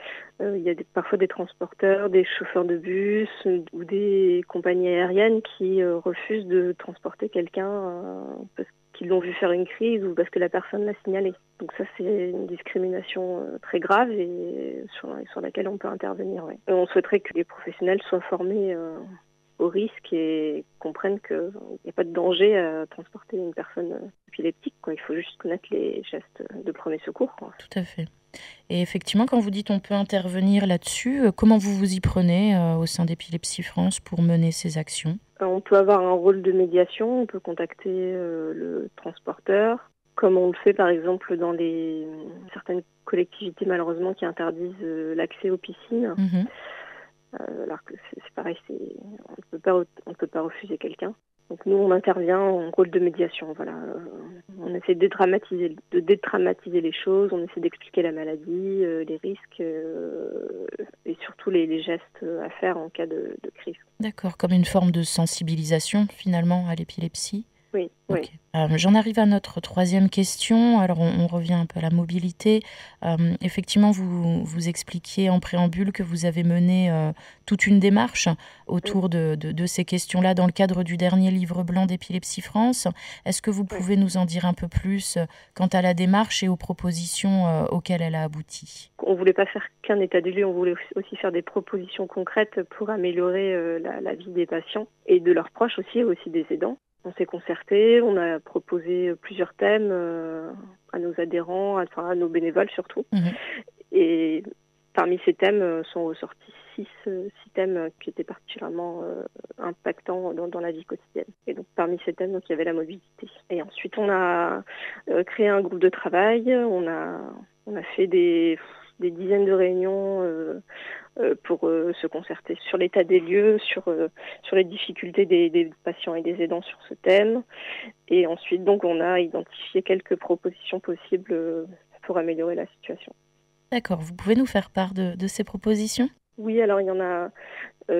Il y a parfois des transporteurs, des chauffeurs de bus ou des compagnies aériennes qui refusent de transporter quelqu'un parce qu'ils l'ont vu faire une crise ou parce que la personne l'a signalé. Donc ça, c'est une discrimination très grave et sur laquelle on peut intervenir. Ouais. On souhaiterait que les professionnels soient formés au risque et comprennent qu'il n'y a pas de danger à transporter une personne épileptique, quoi. Il faut juste connaître les gestes de premier secours, quoi. Tout à fait. Et effectivement, quand vous dites on peut intervenir là-dessus, comment vous y prenez au sein d'Épilepsie France pour mener ces actions? On peut avoir un rôle de médiation, on peut contacter le transporteur, comme on le fait par exemple dans certaines collectivités malheureusement qui interdisent l'accès aux piscines. Alors que c'est pareil, on ne peut pas refuser quelqu'un. Donc nous, on intervient en rôle de médiation. Voilà, on essaie de dédramatiser les choses, on essaie d'expliquer la maladie, les risques et surtout les gestes à faire en cas de crise. D'accord, comme une forme de sensibilisation finalement à l'épilepsie. Oui, okay. Oui. J'en arrive à notre troisième question. Alors, on revient un peu à la mobilité. Effectivement, vous expliquiez en préambule que vous avez mené toute une démarche autour de ces questions-là dans le cadre du dernier livre blanc d'Épilepsie France. Est-ce que vous pouvez nous en dire un peu plus quant à la démarche et aux propositions auxquelles elle a abouti? On ne voulait pas faire qu'un état des lieux, on voulait aussi faire des propositions concrètes pour améliorer la vie des patients et de leurs proches aussi des aidants. On s'est concerté, on a proposé plusieurs thèmes à nos adhérents, à nos bénévoles surtout. Et parmi ces thèmes sont ressortis six thèmes qui étaient particulièrement impactants dans la vie quotidienne. Et donc parmi ces thèmes, il y avait la mobilité. Et ensuite, on a créé un groupe de travail, on a fait des dizaines de réunions pour se concerter sur l'état des lieux, sur les difficultés des patients et des aidants sur ce thème. Et ensuite, donc, on a identifié quelques propositions possibles pour améliorer la situation. D'accord. Vous pouvez nous faire part de ces propositions ? Oui, alors il y en a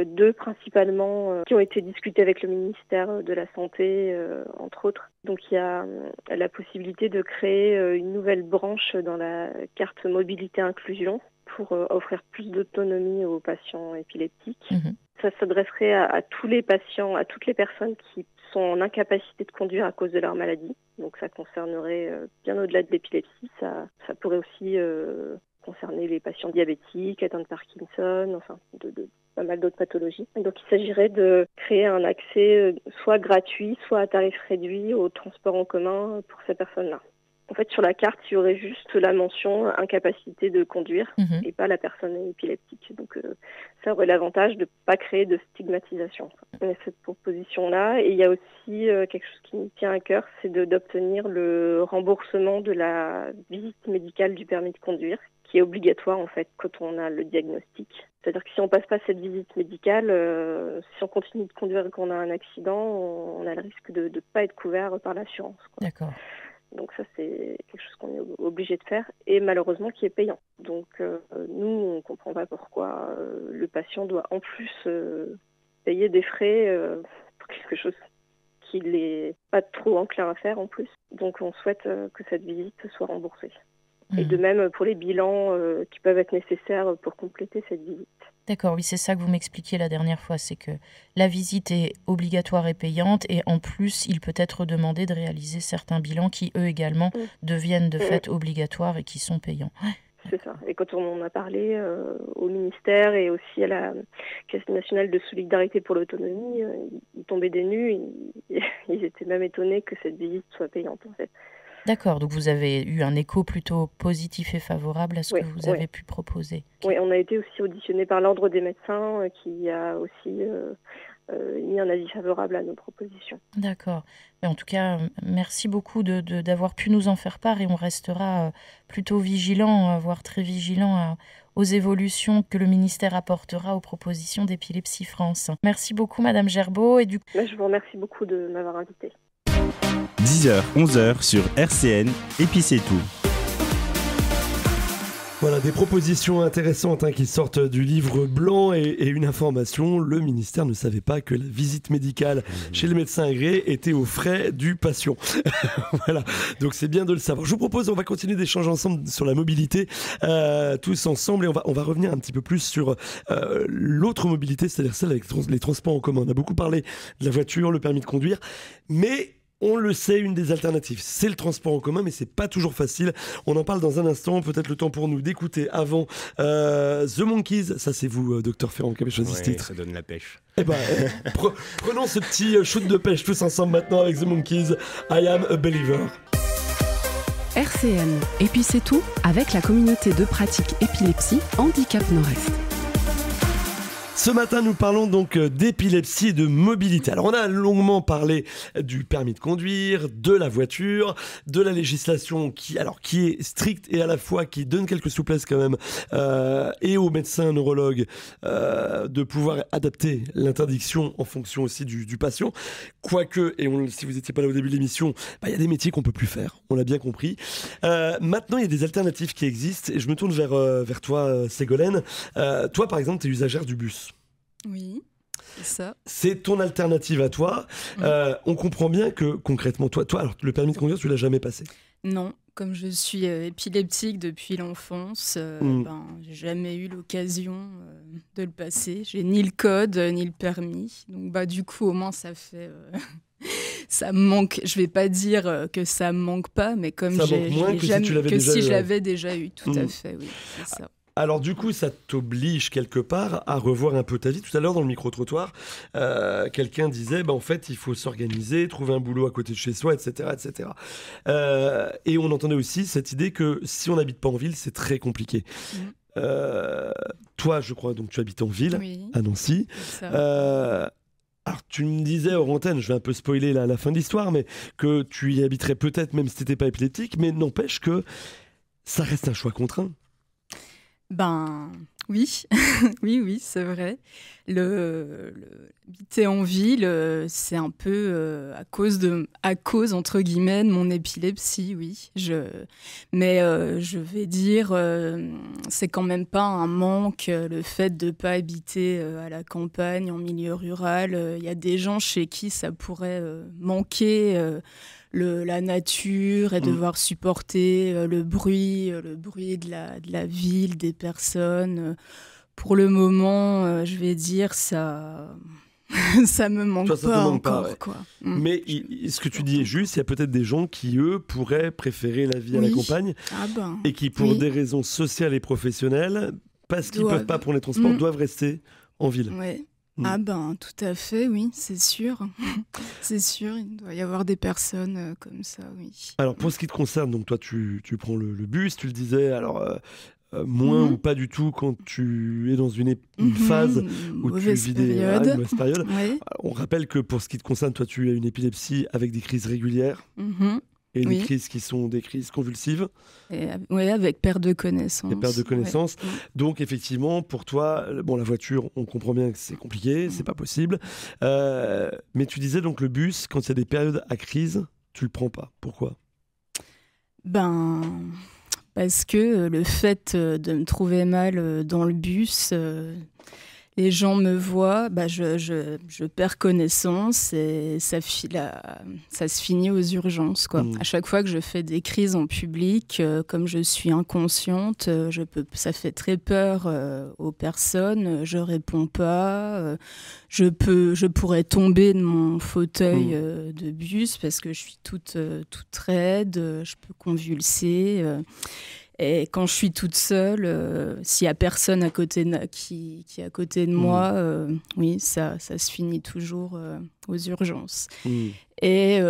deux principalement qui ont été discutées avec le ministère de la Santé, entre autres. Donc il y a la possibilité de créer une nouvelle branche dans la carte mobilité inclusion pour offrir plus d'autonomie aux patients épileptiques. Ça s'adresserait à tous les patients, à toutes les personnes qui sont en incapacité de conduire à cause de leur maladie. Donc ça concernerait bien au-delà de l'épilepsie. Ça pourrait aussi concerner les patients diabétiques, atteints de Parkinson, enfin de pas mal d'autres pathologies. Et donc il s'agirait de créer un accès soit gratuit, soit à tarif réduit au transport en commun pour ces personnes-là. En fait, sur la carte, il y aurait juste la mention incapacité de conduire et pas la personne épileptique. Donc ça aurait l'avantage de ne pas créer de stigmatisation. On a cette proposition-là. Et il y a aussi quelque chose qui me tient à cœur, c'est d'obtenir le remboursement de la visite médicale du permis de conduire, qui est obligatoire en fait quand on a le diagnostic. C'est-à-dire que si on passe pas cette visite médicale, si on continue de conduire et qu'on a un accident, on a le risque de ne pas être couvert par l'assurance, quoi. D'accord. Donc ça, c'est quelque chose qu'on est obligé de faire et malheureusement qui est payant. Donc nous, on ne comprend pas pourquoi le patient doit en plus payer des frais pour quelque chose qu'il n'est pas trop enclin à faire en plus. Donc on souhaite que cette visite soit remboursée. Et de même pour les bilans qui peuvent être nécessaires pour compléter cette visite. D'accord, oui, c'est ça que vous m'expliquiez la dernière fois, c'est que la visite est obligatoire et payante et en plus, il peut être demandé de réaliser certains bilans qui, eux également, deviennent de fait obligatoires et qui sont payants. C'est ça. Et quand on en a parlé au ministère et aussi à la Caisse nationale de solidarité pour l'autonomie, ils tombaient des nues, ils étaient même étonnés que cette visite soit payante en fait. D'accord, donc vous avez eu un écho plutôt positif et favorable à ce que vous avez pu proposer. Oui, on a été aussi auditionné par l'Ordre des médecins qui a aussi mis un avis favorable à nos propositions. D'accord. En tout cas, merci beaucoup d'avoir pu nous en faire part et on restera plutôt vigilant, voire très vigilant aux évolutions que le ministère apportera aux propositions d'Épilepsie France. Merci beaucoup Madame Gerbaud. Je vous remercie beaucoup de m'avoir invitée. 10h, 11h sur RCN, et puis c'est tout. Voilà, des propositions intéressantes qui sortent du livre blanc et une information. Le ministère ne savait pas que la visite médicale chez le médecin agréé était aux frais du patient. Voilà, donc c'est bien de le savoir. Je vous propose, on va continuer d'échanger ensemble sur la mobilité, tous ensemble, et on va revenir un petit peu plus sur l'autre mobilité, c'est-à-dire celle avec les transports en commun. On a beaucoup parlé de la voiture, le permis de conduire, mais... on le sait, une des alternatives, c'est le transport en commun, mais c'est pas toujours facile. On en parle dans un instant, peut-être le temps pour nous d'écouter avant The Monkees. Ça, c'est vous, Docteur Ferrand, qui avez choisi ce titre. Ça donne la pêche. Eh ben, prenons ce petit shoot de pêche tous ensemble maintenant avec The Monkees. I Am a Believer. RCN, et puis c'est tout, avec la communauté de pratique épilepsie Handicap Nord-Est. Ce matin, nous parlons donc d'épilepsie et de mobilité. Alors, on a longuement parlé du permis de conduire, de la voiture, de la législation qui est stricte et à la fois qui donne quelques souplesses quand même, et aux médecins neurologues de pouvoir adapter l'interdiction en fonction aussi du patient. Quoique, et si vous n'étiez pas là au début de l'émission, il y a des métiers qu'on ne peut plus faire, on l'a bien compris. Maintenant, il y a des alternatives qui existent et je me tourne vers toi, Ségolène. Toi, par exemple, tu es usagère du bus. Oui, c'est ça. C'est ton alternative à toi. On comprend bien que concrètement, toi, alors, le permis de conduire, tu l'as jamais passé? Non, comme je suis épileptique depuis l'enfance, j'ai jamais eu l'occasion de le passer. J'ai ni le code, ni le permis. Donc du coup, au moins, ça fait... ça me manque, je vais pas dire que ça me manque pas, mais comme ça manque moins que si je l'avais déjà eu, tout à fait, oui, c'est ça. Alors du coup, ça t'oblige quelque part à revoir un peu ta vie. Tout à l'heure, dans le micro-trottoir, quelqu'un disait, en fait, il faut s'organiser, trouver un boulot à côté de chez soi, etc. etc. Et on entendait aussi cette idée que si on n'habite pas en ville, c'est très compliqué. Toi, je crois, donc tu habites en ville, oui, à Nancy. Alors, tu me disais hors antenne, je vais un peu spoiler la fin de l'histoire, mais que tu y habiterais peut-être même si tu n'étais pas épileptique, mais n'empêche que ça reste un choix contraint. Oui, oui, c'est vrai. Habiter en ville, c'est un peu à cause entre guillemets de mon épilepsie, oui. Mais je vais dire, c'est quand même pas un manque le fait de pas habiter à la campagne, en milieu rural. Il y a des gens chez qui ça pourrait manquer. La nature et devoir supporter le bruit de la ville, des personnes. Pour le moment, je vais dire, ça me manque pas encore. Ouais. Quoi. Mais ce que tu dis est juste, il y a peut-être des gens qui, eux, pourraient préférer la vie à la campagne et qui, pour des raisons sociales et professionnelles, parce qu'ils ne peuvent pas prendre les transports, doivent rester en ville. Ouais. Tout à fait, oui, c'est sûr. C'est sûr, il doit y avoir des personnes comme ça, oui. Alors, pour ce qui te concerne, donc toi, tu prends le bus, tu le disais, alors... moins ou pas du tout quand tu es dans une phase où tu vis une mauvaise période. Oui. On rappelle que pour ce qui te concerne, toi, tu as une épilepsie avec des crises régulières. Et des crises qui sont des crises convulsives. Oui, avec perte de connaissance. Et perte de connaissance. Ouais. Donc, effectivement, pour toi, la voiture, on comprend bien que c'est compliqué, c'est pas possible. Mais tu disais donc le bus, quand il y a des périodes à crise, tu le prends pas. Pourquoi ? Parce que le fait de me trouver mal dans le bus, les gens me voient, je perds connaissance et ça se finit aux urgences, quoi. À chaque fois que je fais des crises en public, comme je suis inconsciente, ça fait très peur aux personnes, je réponds pas, je pourrais tomber de mon fauteuil de bus parce que je suis toute raide, je peux convulser. Et quand je suis toute seule, s'il n'y a personne à côté qui est à côté de moi, oui, ça se finit toujours aux urgences. Et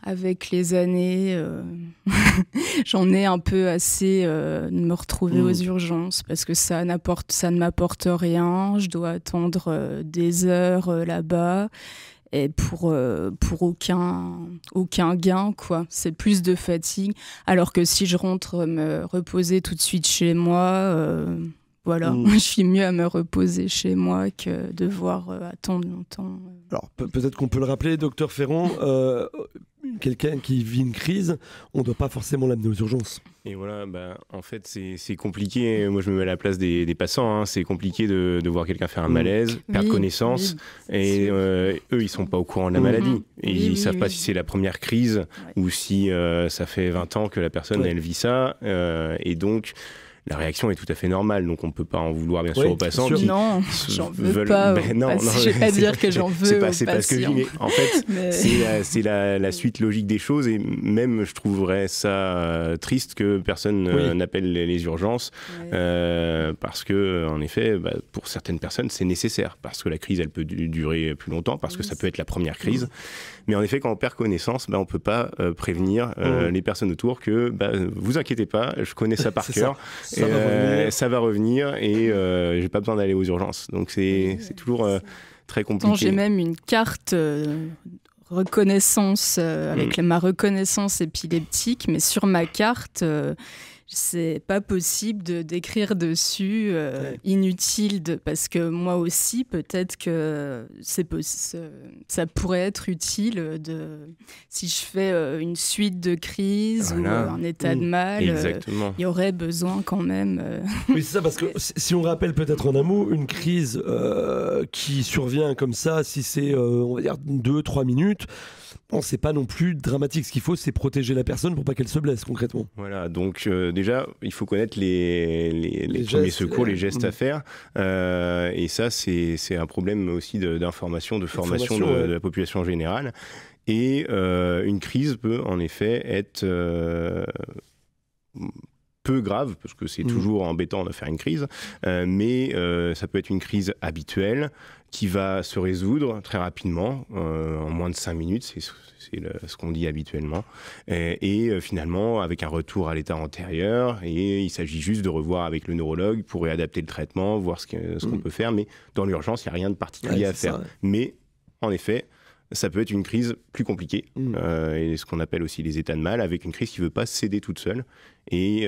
avec les années, j'en ai un peu assez de me retrouver aux urgences parce que ça ne m'apporte rien. Je dois attendre des heures là-bas. Et pour aucun gain, quoi. C'est plus de fatigue. Alors que si je rentre me reposer tout de suite chez moi, voilà, je suis mieux à me reposer chez moi que devoir attendre longtemps. Alors peut-être qu'on peut le rappeler, docteur Ferrand, quelqu'un qui vit une crise, on ne doit pas forcément l'amener aux urgences. Et voilà, en fait, c'est compliqué. Moi, je me mets à la place des passants. C'est compliqué de voir quelqu'un faire un malaise, perdre connaissance. Et eux, ils ne sont pas au courant de la maladie. Et ils ne savent pas si c'est la première crise ou si ça fait 20 ans que la personne, elle vit ça. Et donc... la réaction est tout à fait normale, donc on ne peut pas en vouloir bien sûr aux patients qui j'en veux pas. Non, je vais pas dire que j'en veux aux patients. C'est pas ce que je dis, mais en fait, c'est la suite logique des choses, et même je trouverais ça triste que personne n'appelle les urgences, parce que en effet, pour certaines personnes, c'est nécessaire, parce que la crise, elle peut durer plus longtemps, parce que ça peut être la première crise. Mais en effet, quand on perd connaissance, on ne peut pas prévenir les personnes autour que vous inquiétez pas, je connais ça par cœur. Ça va revenir et j'ai pas besoin d'aller aux urgences. Donc c'est toujours très compliqué. J'ai même une carte reconnaissance avec ma reconnaissance épileptique, mais sur ma carte, c'est pas possible d'écrire dessus, inutile, parce que moi aussi, peut-être que ça pourrait être utile si je fais une suite de crises ou un état de mal, il y aurait besoin quand même. Oui, c'est ça, parce que si on rappelle peut-être en un mot, une crise qui survient comme ça, si c'est, on va dire, 2-3 minutes, c'est pas non plus dramatique. Ce qu'il faut, c'est protéger la personne pour pas qu'elle se blesse concrètement. Voilà, donc déjà, il faut connaître les premiers secours, les gestes à faire. Et ça, c'est un problème aussi d'information, de formation de la population générale. Et une crise peut en effet être peu grave, parce que c'est toujours embêtant de faire une crise, mais ça peut être une crise habituelle qui va se résoudre très rapidement, en moins de 5 minutes, c'est ce qu'on dit habituellement, et finalement avec un retour à l'état antérieur, et il s'agit juste de revoir avec le neurologue pour réadapter le traitement, voir ce qu'on peut faire, mais dans l'urgence, il n'y a rien de particulier à faire. Mais en effet, ça peut être une crise plus compliquée, et ce qu'on appelle aussi les états de mal, avec une crise qui ne veut pas céder toute seule. Et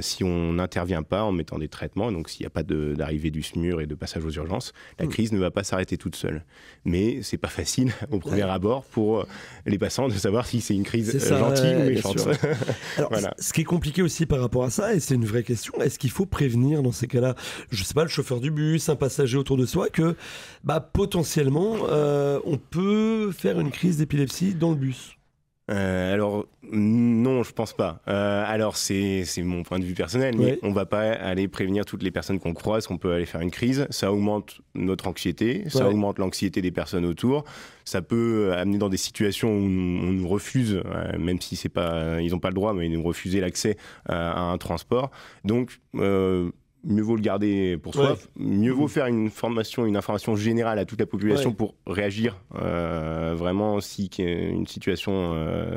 si on n'intervient pas en mettant des traitements, donc s'il n'y a pas d'arrivée du SMUR et de passage aux urgences, la crise ne va pas s'arrêter toute seule. Mais c'est pas facile au premier abord pour les patients de savoir si c'est une crise gentille ou méchante. Alors, ce qui est compliqué aussi par rapport à ça, et c'est une vraie question, est-ce qu'il faut prévenir dans ces cas-là, je sais pas, le chauffeur du bus, un passager autour de soi, que potentiellement on peut faire une crise d'épilepsie dans le bus? Alors non, je pense pas. Alors c'est mon point de vue personnel, mais on va pas aller prévenir toutes les personnes qu'on croise qu'on peut aller faire une crise. Ça augmente notre anxiété, ça augmente l'anxiété des personnes autour. Ça peut amener dans des situations où on nous refuse, même si c'est pas, ils n'ont pas le droit, mais ils nous refuser l'accès à un transport. Donc mieux vaut le garder pour soi, mieux vaut faire une information générale à toute la population pour réagir vraiment si une situation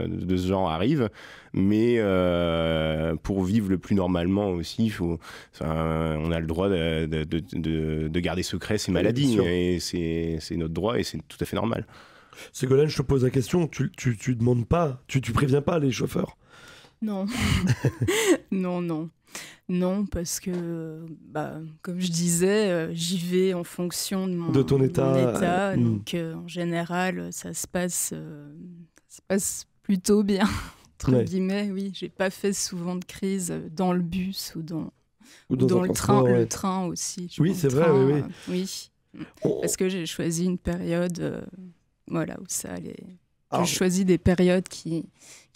de ce genre arrive, mais pour vivre le plus normalement aussi, on a le droit de garder secret ces maladies, et c'est notre droit et c'est tout à fait normal. Ségolène, je te pose la question, tu demandes pas, tu préviens pas les chauffeurs? Non. Non, parce que, comme je disais, j'y vais en fonction de ton état. Donc, en général, ça se passe plutôt bien, entre guillemets. Oui, j'ai pas fait souvent de crise dans le bus ou dans le train. Le train aussi. Oui, c'est vrai, oui. Parce que j'ai choisi une période où ça allait Je choisis des périodes qui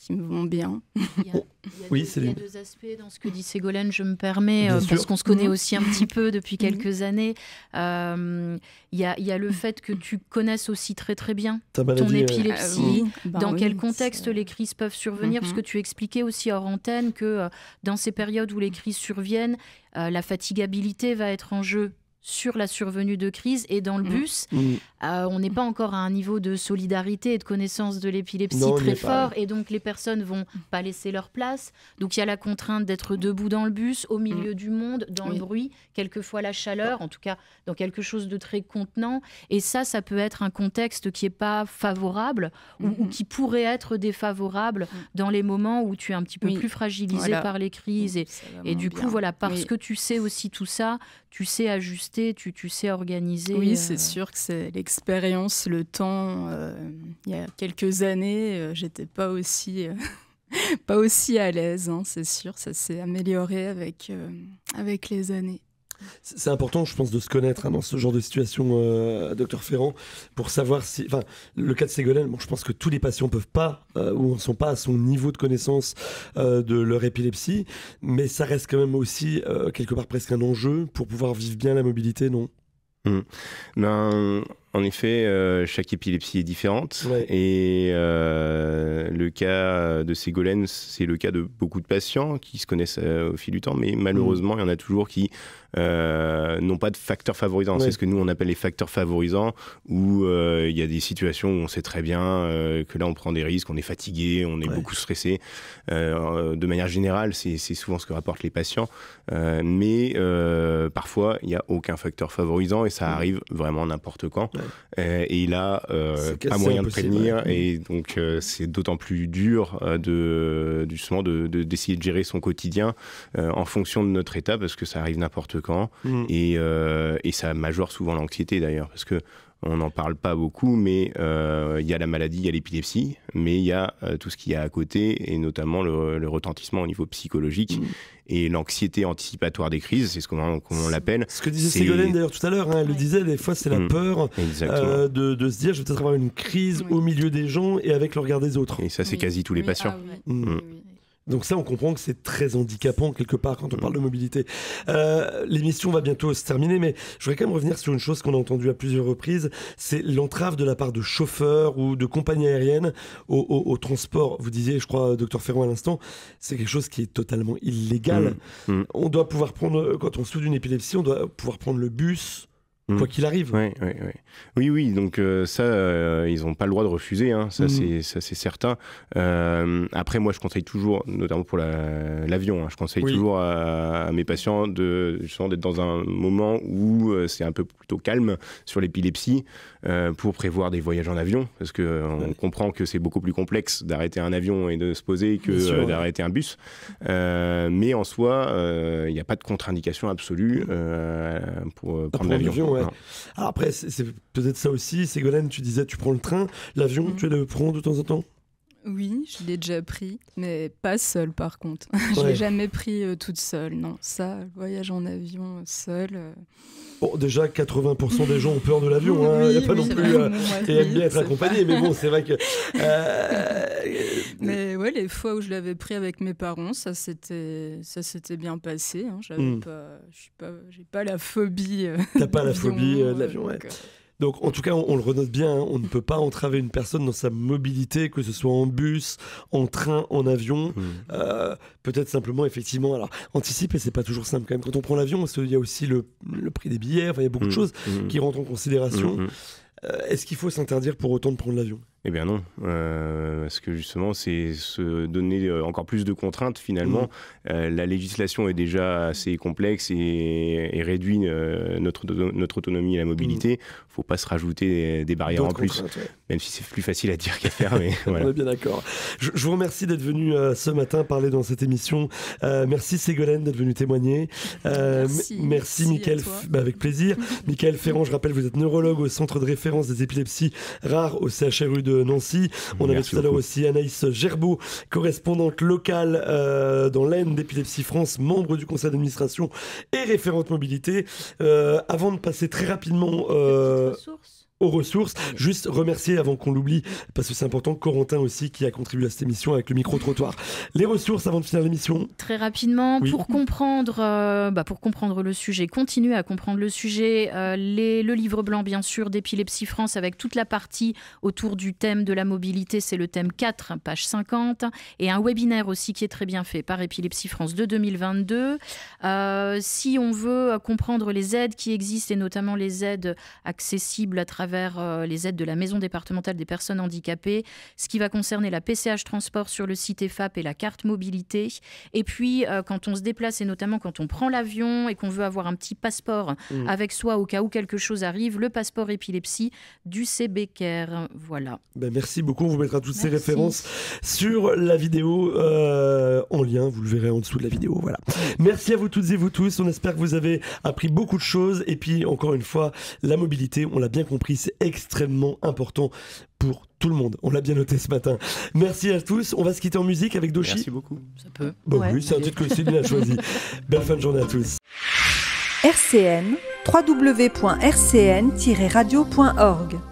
me vont bien. Il y a deux aspects dans ce que dit Ségolène, je me permets, parce qu'on se connaît aussi un petit peu depuis quelques années. Il y a le fait que tu connaisses aussi très très bien ton épilepsie, dans quel contexte les crises peuvent survenir, parce que tu expliquais aussi hors antenne que dans ces périodes où les crises surviennent, la fatigabilité va être en jeu sur la survenue de crise, et dans le bus, on n'est pas encore à un niveau de solidarité et de connaissance de l'épilepsie très fort, et donc les personnes vont pas laisser leur place. Donc il y a la contrainte d'être debout dans le bus, au milieu du monde, dans le bruit, quelquefois la chaleur, en tout cas dans quelque chose de très contenant. Et ça peut être un contexte qui est pas favorable ou qui pourrait être défavorable dans les moments où tu es un petit peu plus fragilisé par les crises. Et du coup, parce que tu sais aussi tout ça, tu sais ajuster, tu sais organiser. Oui, c'est sûr que c'est l'expérience, le temps. Il y a quelques années, j'étais pas aussi à l'aise, hein, c'est sûr. Ça s'est amélioré avec les années. C'est important, je pense, de se connaître dans ce genre de situation, Dr Ferrand, pour savoir si... Enfin, le cas de Ségolène, je pense que tous les patients ne peuvent pas ou ne sont pas à son niveau de connaissance de leur épilepsie, mais ça reste quand même aussi, quelque part, presque un enjeu pour pouvoir vivre bien la mobilité, non ? En effet, chaque épilepsie est différente, et le cas de Ségolène, c'est le cas de beaucoup de patients qui se connaissent au fil du temps, mais malheureusement, il y en a toujours qui n'ont pas de facteurs favorisants. C'est ce que nous, on appelle les facteurs favorisants, où il y a des situations où on sait très bien que là, on prend des risques, on est fatigué, on est beaucoup stressé. De manière générale, c'est souvent ce que rapportent les patients, mais parfois, il n'y a aucun facteur favorisant, et ça arrive vraiment n'importe quand. Et là, pas moyen de prévenir, et donc c'est d'autant plus dur justement d'essayer de gérer son quotidien en fonction de notre état, parce que ça arrive n'importe quand, et ça majore souvent l'anxiété d'ailleurs, parce que on n'en parle pas beaucoup, mais il y a la maladie, il y a l'épilepsie, mais il y a tout ce qu'il y a à côté, et notamment le retentissement au niveau psychologique et l'anxiété anticipatoire des crises, c'est ce qu'on l'appelle. Ce que disait Ségolène d'ailleurs tout à l'heure, elle le disait, des fois c'est la peur de se dire je vais peut-être avoir une crise au milieu des gens et avec le regard des autres. Et ça c'est quasi tous les patients. Donc ça, on comprend que c'est très handicapant quelque part quand on parle de mobilité. L'émission va bientôt se terminer, mais je voudrais quand même revenir sur une chose qu'on a entendue à plusieurs reprises, c'est l'entrave de la part de chauffeurs ou de compagnies aériennes au transport. Vous disiez, je crois, Dr Ferrand à l'instant, c'est quelque chose qui est totalement illégal. On doit pouvoir prendre, quand on souffre d'une épilepsie, on doit pouvoir prendre le bus, quoi qu'il arrive. Oui, donc ça, ils n'ont pas le droit de refuser, hein, ça c'est certain. Après, moi, je conseille toujours, notamment pour l'avion, je conseille toujours à mes patients justement d'être dans un moment où c'est un peu plutôt calme sur l'épilepsie, pour prévoir des voyages en avion, parce qu'on comprend que c'est beaucoup plus complexe d'arrêter un avion et de se poser que d'arrêter un bus. Mais en soi, il n'y a pas de contre-indication absolue pour prendre l'avion. Alors après, c'est peut-être ça aussi. Ségolène, tu disais, tu prends le train, l'avion, tu le prends de temps en temps ? Oui, je l'ai déjà pris, mais pas seule par contre. Je l'ai jamais pris toute seule. Non, ça, le voyage en avion seule. Bon, déjà, 80% des gens ont peur de l'avion. Il n'y a pas non plus. Et aiment bien être accompagnés, mais bon, c'est vrai que. Mais ouais, les fois où je l'avais pris avec mes parents, ça s'était bien passé. Hein. J'ai pas la phobie. T'as pas la phobie de l'avion, Donc, en tout cas, on le renote bien, on ne peut pas entraver une personne dans sa mobilité, que ce soit en bus, en train, en avion. Peut-être simplement, effectivement, alors, anticiper, c'est pas toujours simple quand même. Quand on prend l'avion, parce qu'il y a aussi le prix des billets, il y a beaucoup de choses qui rentrent en considération. Est-ce qu'il faut s'interdire pour autant de prendre l'avion ? Eh bien non, parce que justement, c'est se donner encore plus de contraintes finalement. La législation est déjà assez complexe et réduit notre autonomie et la mobilité. Il ne faut pas se rajouter des barrières en plus, même si c'est plus facile à dire qu'à faire. Mais voilà. On est bien d'accord. Je vous remercie d'être venu ce matin parler dans cette émission. Merci Ségolène d'être venue témoigner. Merci Mickaël, avec plaisir. Mickaël Ferrand, je rappelle, vous êtes neurologue au Centre de référence des épilepsies rares au CHRU de Nancy. On avait tout à l'heure aussi Anaïs Gerbeau, correspondante locale dans l'AN d'Épilepsie France, membre du conseil d'administration et référente mobilité. Avant de passer très rapidement... aux ressources. Juste remercier avant qu'on l'oublie, parce que c'est important, Corentin aussi qui a contribué à cette émission avec le micro-trottoir. Les ressources avant de finir l'émission. Très rapidement, pour comprendre le sujet, continuer à comprendre le sujet, le livre blanc bien sûr d'Épilepsie France avec toute la partie autour du thème de la mobilité, c'est le thème 4, page 50, et un webinaire aussi qui est très bien fait par Épilepsie France de 2022. Si on veut comprendre les aides qui existent et notamment les aides accessibles à travers les aides de la Maison départementale des personnes handicapées, ce qui va concerner la PCH Transport sur le site EFAP et la carte mobilité. Et puis, quand on se déplace et notamment quand on prend l'avion et qu'on veut avoir un petit passeport avec soi au cas où quelque chose arrive, le passeport épilepsie du CBCARE. Voilà. Merci beaucoup. On vous mettra toutes ces références sur la vidéo en lien. Vous le verrez en dessous de la vidéo. Voilà. Merci à vous toutes et vous tous. On espère que vous avez appris beaucoup de choses. Et puis, encore une fois, la mobilité, on l'a bien compris, c'est extrêmement important pour tout le monde. On l'a bien noté ce matin. Merci à tous. On va se quitter en musique avec Doshi. Merci beaucoup. Ça peut. Oui, c'est un titre que Céline a choisi. Belle fin de journée à tous. RCN, www.rcn-radio.org